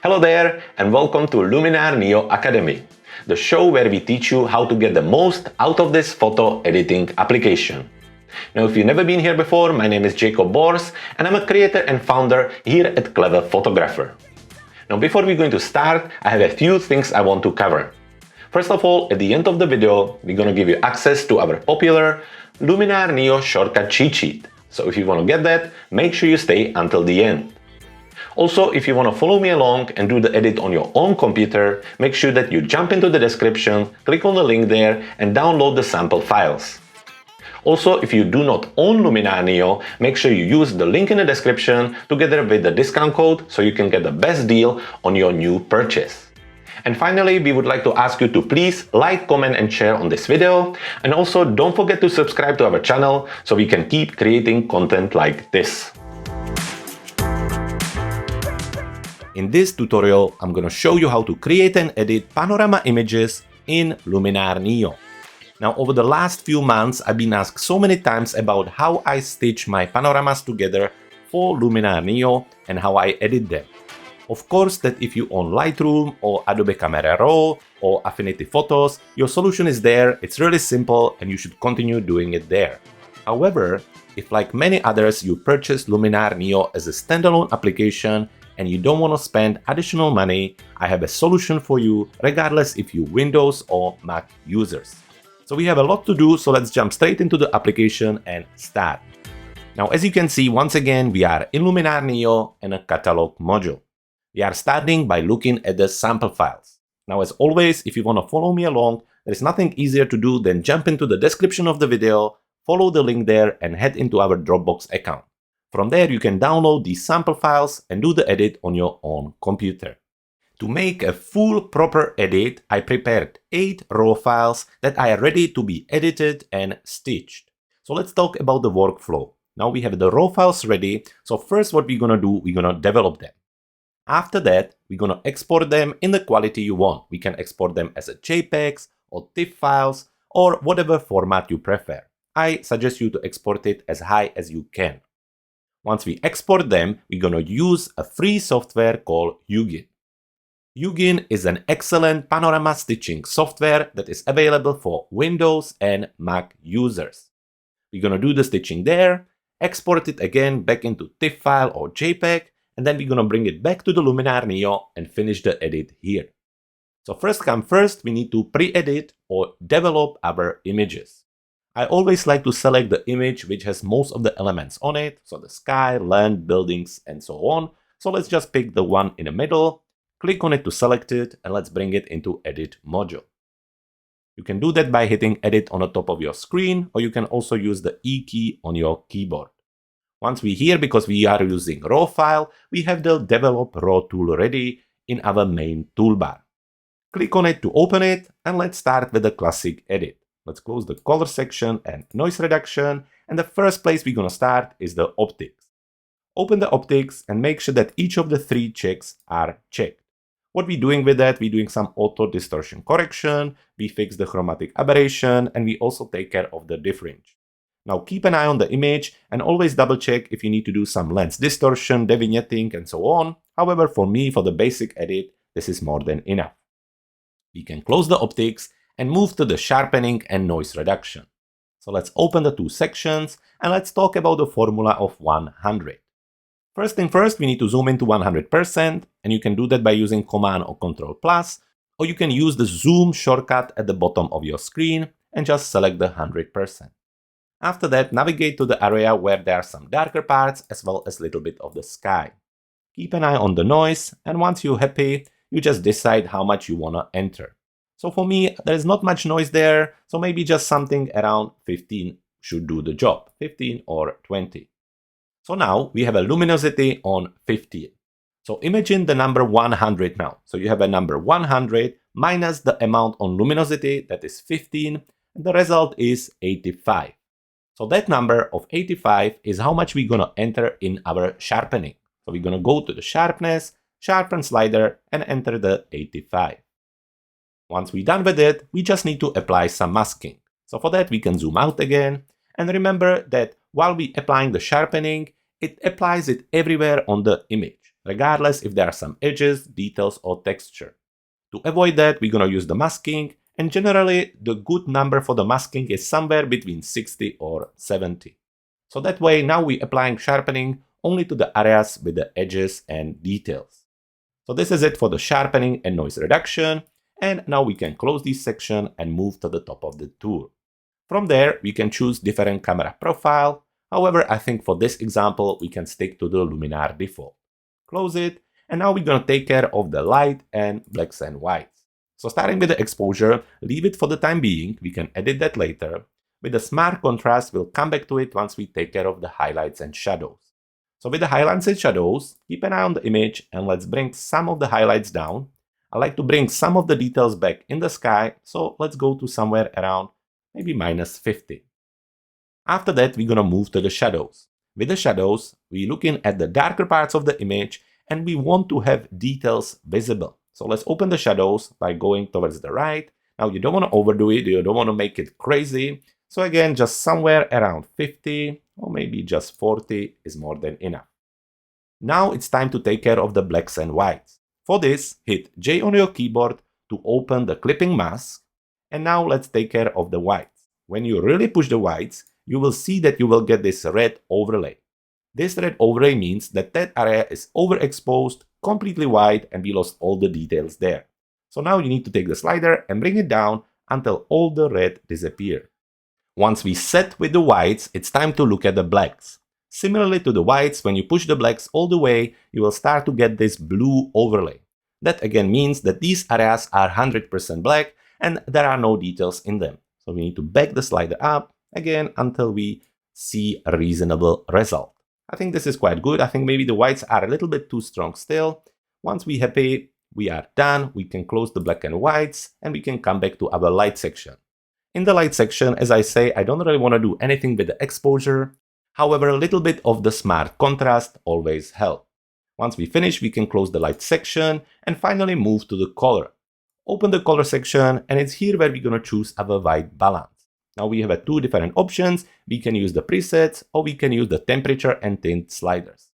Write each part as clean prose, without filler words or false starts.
Hello there and welcome to Luminar NEO Academy, the show where we teach you how to get the most out of this photo editing application. Now, if you've never been here before, my name is Jacob Bors and I'm a creator and founder here at Clever Photographer. Now, before we're going to start, I have a few things I want to cover. First of all, at the end of the video, we're going to give you access to our popular Luminar NEO shortcut cheat sheet. So if you want to get that, make sure you stay until the end. Also, if you want to follow me along and do the edit on your own computer, make sure that you jump into the description, click on the link there and download the sample files. Also, if you do not own Luminar NEO, make sure you use the link in the description together with the discount code so you can get the best deal on your new purchase. And finally, we would like to ask you to please like, comment and share on this video. And also don't forget to subscribe to our channel so we can keep creating content like this. In this tutorial, I'm going to show you how to create and edit panorama images in Luminar NEO. Now, over the last few months, I've been asked so many times about how I stitch my panoramas together for Luminar NEO and how I edit them. Of course, that if you own Lightroom or Adobe Camera Raw or Affinity Photos, your solution is there, it's really simple and you should continue doing it there. However, if like many others you purchase Luminar NEO as a standalone application and you don't want to spend additional money, I have a solution for you regardless if you're Windows or Mac users. So we have a lot to do, so let's jump straight into the application and start. Now, as you can see, once again, we are in Luminar NEO and a catalog module. We are starting by looking at the sample files. Now, as always, if you want to follow me along, there is nothing easier to do than jump into the description of the video, follow the link there and head into our Dropbox account. From there, you can download these sample files and do the edit on your own computer. To make a full proper edit, I prepared 8 raw files that are ready to be edited and stitched. So let's talk about the workflow. Now we have the raw files ready. So first what we're going to do, we're going to develop them. After that, we're going to export them in the quality you want. We can export them as a JPEGs or TIFF files or whatever format you prefer. I suggest you to export it as high as you can. Once we export them, we're going to use a free software called Hugin. Hugin is an excellent panorama stitching software that is available for Windows and Mac users. We're going to do the stitching there, export it again back into TIFF file or JPEG, and then we're going to bring it back to the Luminar NEO and finish the edit here. So first come first, we need to pre-edit or develop our images. I always like to select the image which has most of the elements on it, so the sky, land, buildings, and so on. So let's just pick the one in the middle, click on it to select it, and let's bring it into Edit module. You can do that by hitting Edit on the top of your screen, or you can also use the E key on your keyboard. Once we're here, because we are using raw file, we have the Develop Raw tool ready in our main toolbar. Click on it to open it, and let's start with the classic edit. Let's close the color section and noise reduction, and the first place we're going to start is the optics. Open the optics and make sure that each of the 3 checks are checked. What we're doing with that, we're doing some auto distortion correction, we fix the chromatic aberration, and we also take care of the difference. Now keep an eye on the image and always double check if you need to do some lens distortion, devignetting, and so on. However, for me, for the basic edit, this is more than enough. We can close the optics and move to the sharpening and noise reduction. So let's open the 2 sections and let's talk about the formula of 100. First thing first, we need to zoom into 100%, and you can do that by using Command or Ctrl+, or you can use the zoom shortcut at the bottom of your screen and just select the 100%. After that, navigate to the area where there are some darker parts as well as a little bit of the sky. Keep an eye on the noise, and once you're happy, you just decide how much you want to enter. So for me, there is not much noise there, so maybe just something around 15 should do the job, 15 or 20. So now we have a luminosity on 15. So imagine the number 100 now. So you have a number 100 minus the amount on luminosity, that is 15, and the result is 85. So that number of 85 is how much we're going to enter in our sharpening. So we're going to go to the sharpness, sharpen slider, and enter the 85. Once we're done with it, we just need to apply some masking. So for that, we can zoom out again. And remember that while we're applying the sharpening, it applies it everywhere on the image. regardless if there are some edges, details, or texture. To avoid that, we're going to use the masking, and generally the good number for the masking is somewhere between 60 or 70. So that way now we're applying sharpening only to the areas with the edges and details. So this is it for the sharpening and noise reduction, and now we can close this section and move to the top of the tool. From there, we can choose different camera profile. However, I think for this example, we can stick to the Luminar default. Close it, and now we're going to take care of the light and blacks and whites. So starting with the exposure, leave it for the time being, we can edit that later. With the smart contrast, we'll come back to it once we take care of the highlights and shadows. So with the highlights and shadows, keep an eye on the image and let's bring some of the highlights down. I like to bring some of the details back in the sky, so let's go to somewhere around maybe -50. After that, we're gonna move to the shadows. With the shadows, we're looking at the darker parts of the image and we want to have details visible. So let's open the shadows by going towards the right. Now you don't want to overdo it, you don't want to make it crazy. So again, just somewhere around 50 or maybe just 40 is more than enough. Now it's time to take care of the blacks and whites. For this, hit J on your keyboard to open the clipping mask. And now let's take care of the whites. When you really push the whites, you will see that you will get this red overlay. This red overlay means that that area is overexposed, completely white, and we lost all the details there. So now you need to take the slider and bring it down until all the red disappears. Once we set with the whites, it's time to look at the blacks. Similarly to the whites, when you push the blacks all the way, you will start to get this blue overlay. That again means that these areas are 100% black and there are no details in them. So we need to back the slider up again until we see a reasonable result. I think this is quite good. I think maybe the whites are a little bit too strong still. Once we're happy, we are done. We can close the black and whites and we can come back to our light section. In the light section, as I say, I don't really want to do anything with the exposure. However, a little bit of the smart contrast always helps. Once we finish, we can close the light section and finally move to the color. Open the color section and it's here where we're going to choose our white balance. Now we have two different options. We can use the presets or we can use the temperature and tint sliders.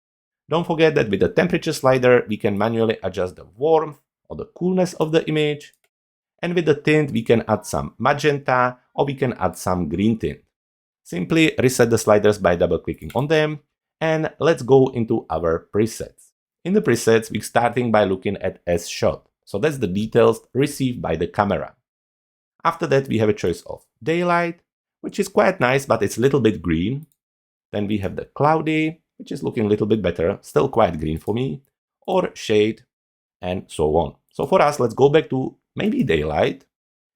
Don't forget that with the temperature slider, we can manually adjust the warmth or the coolness of the image. And with the tint, we can add some magenta or we can add some green tint. Simply reset the sliders by double-clicking on them. And let's go into our presets. In the presets, we're starting by looking at S-shot. So that's the details received by the camera. After that, we have a choice of daylight, which is quite nice, but it's a little bit green. Then we have the cloudy, which is looking a little bit better, still quite green for me, or shade, and so on. So for us, let's go back to maybe daylight.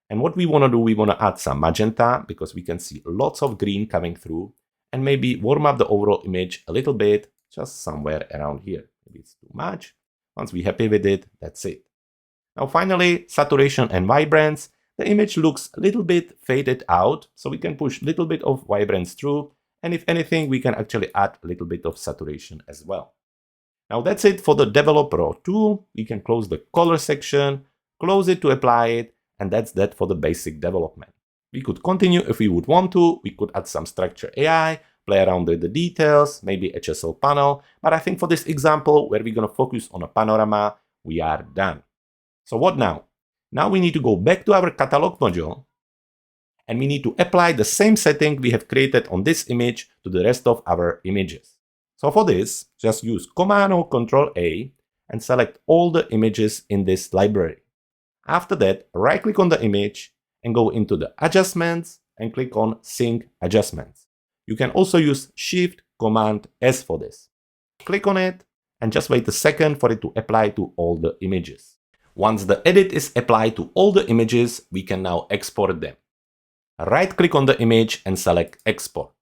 And what we want to do, we want to add some magenta because we can see lots of green coming through and maybe warm up the overall image a little bit, just somewhere around here. Maybe it's too much. Once we're happy with it, that's it. Now finally, saturation and vibrance. The image looks a little bit faded out, so we can push a little bit of vibrance through. And if anything, we can actually add a little bit of saturation as well. Now that's it for the Develop Raw tool. We can close the color section, close it to apply it, and that's that for the basic development. We could continue if we would want to. We could add some structure AI, play around with the details, maybe HSL panel. But I think for this example, where we're going to focus on a panorama, we are done. So what now? Now we need to go back to our catalog module and we need to apply the same setting we have created on this image to the rest of our images. So for this, just use Command or Control A and select all the images in this library. After that, right-click on the image and go into the Adjustments and click on Sync Adjustments. You can also use Shift Command S for this. Click on it and just wait a second for it to apply to all the images. Once the edit is applied to all the images, we can now export them. Right-click on the image and select Export.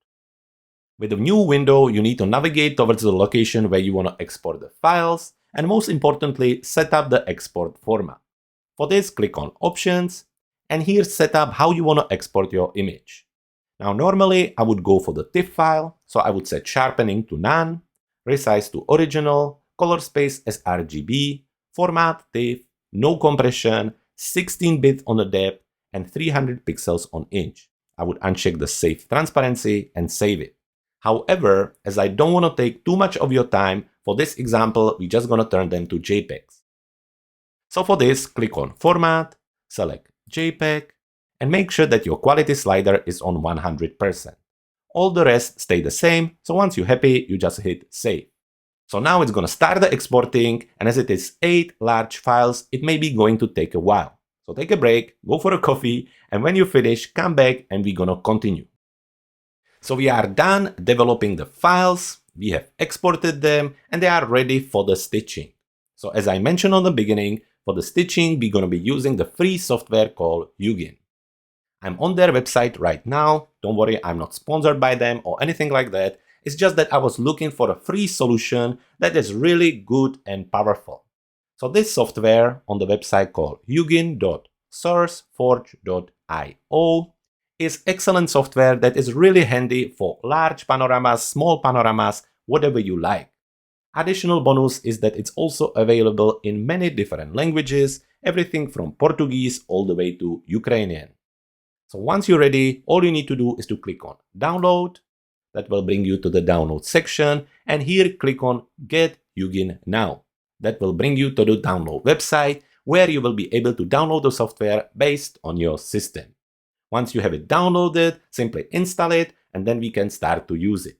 With a new window, you need to navigate towards the location where you want to export the files and most importantly, set up the export format. For this, click on Options and here set up how you want to export your image. Now normally I would go for the TIFF file, so I would set sharpening to none, resize to original, color space as RGB, format TIFF, no compression, 16-bit on the depth, and 300 pixels on inch. I would uncheck the Save Transparency and save it. However, as I don't want to take too much of your time, For this example, we're just gonna turn them to JPEGs. So for this, click on Format, select JPEG, and make sure that your quality slider is on 100%. All the rest stay the same, so once you're happy, you just hit Save. So now it's gonna start the exporting, and as it is 8 large files, it may be going to take a while. So take a break, go for a coffee, and when you finish, come back and we're gonna continue. So we are done developing the files, we have exported them, and they are ready for the stitching. So as I mentioned on the beginning, for the stitching, we're gonna be using the free software called Hugin. I'm on their website right now. Don't worry, I'm not sponsored by them or anything like that. It's just that I was looking for a free solution that is really good and powerful. So this software on the website called hugin.sourceforge.io is excellent software that is really handy for large panoramas, small panoramas, whatever you like. Additional bonus is that it's also available in many different languages, everything from Portuguese all the way to Ukrainian. So once you're ready, all you need to do is to click on Download. That will bring you to the download section, and here click on Get Hugin Now. That will bring you to the download website where you will be able to download the software based on your system. Once you have it downloaded, simply install it, and then we can start to use it.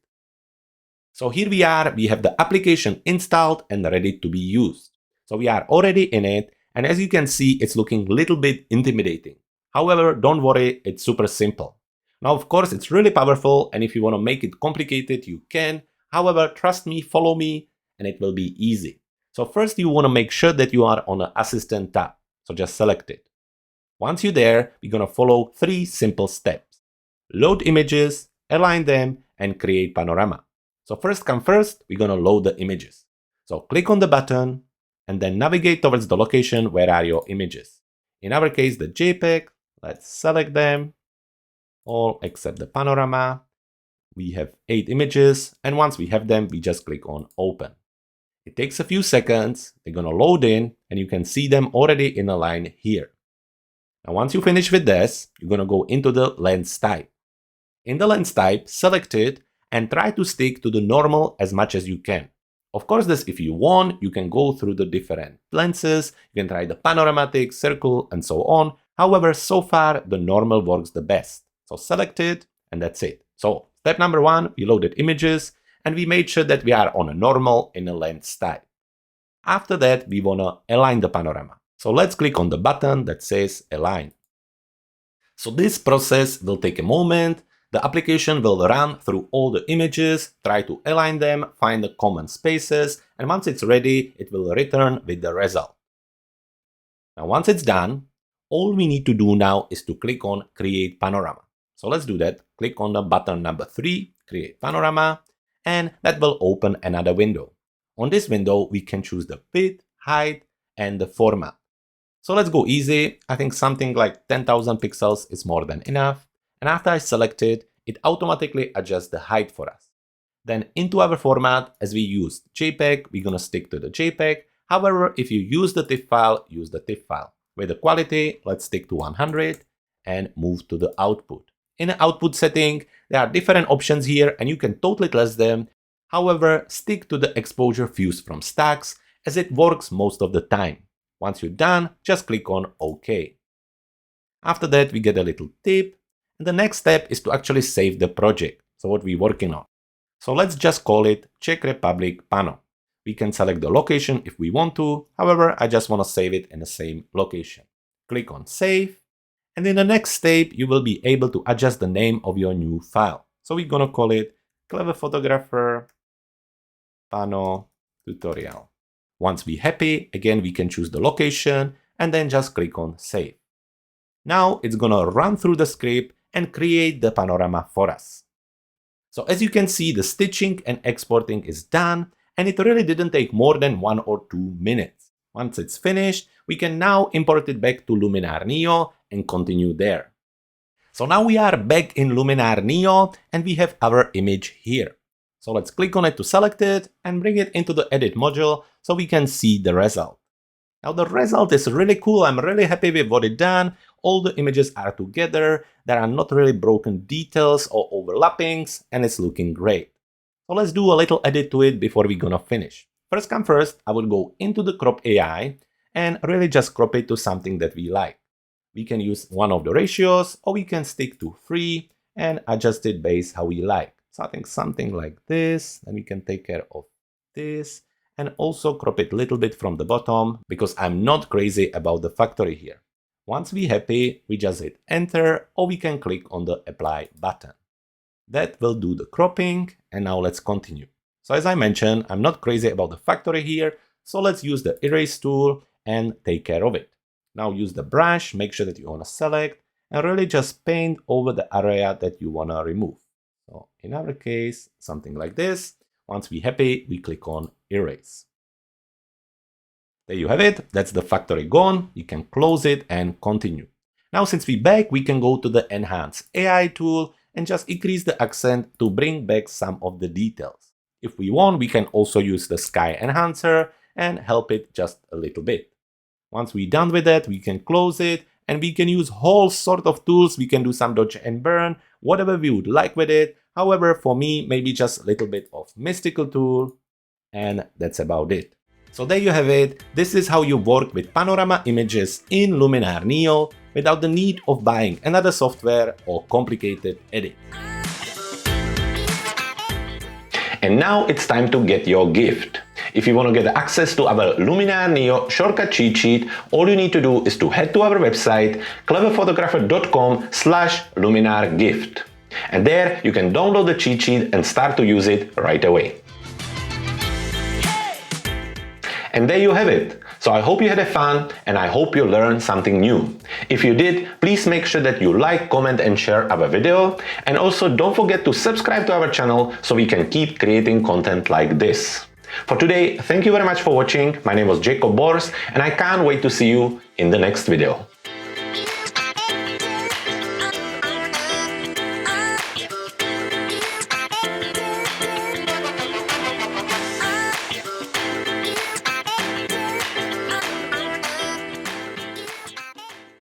So here we are, we have the application installed and ready to be used. So we are already in it, and as you can see, it's looking a little bit intimidating. However, don't worry, it's super simple. Now, of course, it's really powerful, and if you want to make it complicated, you can. However, trust me, follow me, and it will be easy. So first, you want to make sure that you are on the Assistant tab. So just select it. Once you're there, we're going to follow 3 simple steps. Load images, align them, and create panorama. So first come first, we're going to load the images. So click on the button, and then navigate towards the location where are your images. In our case, the JPEG. Let's select them, all except the panorama. We have 8 images, and once we have them, we just click on Open. It takes a few seconds, they're gonna load in, and you can see them already in a line here. Now once you finish with this, you're gonna go into the lens type. In the lens type, select it, and try to stick to the normal as much as you can. Of course, this, if you want, you can go through the different lenses, you can try the panoramatic, circle, and so on. However, so far, the normal works the best. So select it, and that's it. So step number 1, we loaded images, and we made sure that we are on a normal in a lens type. After that, we wanna align the panorama. So let's click on the button that says Align. So this process will take a moment. The application will run through all the images, try to align them, find the common spaces, and once it's ready, it will return with the result. Now once it's done, all we need to do now is to click on Create Panorama. So let's do that. Click on the button number 3, Create Panorama, and that will open another window. On this window, we can choose the width, height, and the format. So let's go easy. I think something like 10,000 pixels is more than enough. And after I select it, it automatically adjusts the height for us. Then into our format, as we used JPEG, we're gonna stick to the JPEG. However, if you use the TIFF file, use the TIFF file. With the quality, let's stick to 100 and move to the output. In the output setting, there are different options here and you can totally test them. However, stick to the exposure fuse from stacks as it works most of the time. Once you're done, just click on OK. After that, we get a little tip. And the next step is to actually save the project. So what we're working on. So let's just call it Czech Republic Pano. We can select the location if we want to. However, I just want to save it in the same location. Click on Save. And in the next step, you will be able to adjust the name of your new file. So we're going to call it Clever Photographer Pano Tutorial. Once we're happy, again, we can choose the location and then just click on Save. Now it's going to run through the script and create the panorama for us. So as you can see, the stitching and exporting is done, and it really didn't take more than 1 or 2 minutes. Once it's finished, we can now import it back to Luminar NEO and continue there. So now we are back in Luminar NEO and we have our image here. So let's click on it to select it and bring it into the edit module so we can see the result. Now the result is really cool. I'm really happy with what it done. All the images are together. There are not really broken details or overlappings, and it's looking great. So let's do a little edit to it before we're gonna finish. First come first, I will go into the crop AI and really just crop it to something that we like. We can use one of the ratios, or we can stick to 3 and adjust it based how we like. So I think something like this, and we can take care of this and also crop it a little bit from the bottom because I'm not crazy about the factory here. Once we're happy, we just hit enter, or we can click on the apply button. That will do the cropping, and now let's continue. So as I mentioned, I'm not crazy about the factory here, so let's use the erase tool and take care of it. Now use the brush, make sure that you want to select, and really just paint over the area that you want to remove. So in our case, something like this. Once we're happy, we click on erase. There you have it. That's the factory gone. You can close it and continue. Now since we're back, we can go to the Enhance AI tool and just increase the accent to bring back some of the details. If we want, we can also use the Sky Enhancer and help it just a little bit. Once we're done with that, we can close it, and we can use whole sort of tools. We can do some dodge and burn, whatever we would like with it. However, for me, maybe just a little bit of mystical tool, and that's about it. So there you have it. This is how you work with Panorama Images in Luminar NEO without the need of buying another software or complicated edit. And now it's time to get your gift. If you want to get access to our Luminar NEO shortcut cheat sheet, all you need to do is to head to our website cleverphotographer.com/luminargift. And there you can download the cheat sheet and start to use it right away. And there you have it. So I hope you had fun, and I hope you learned something new. If you did, please make sure that you like, comment and share our video. And also don't forget to subscribe to our channel so we can keep creating content like this. For today, thank you very much for watching. My name was Jacob Bors, and I can't wait to see you in the next video.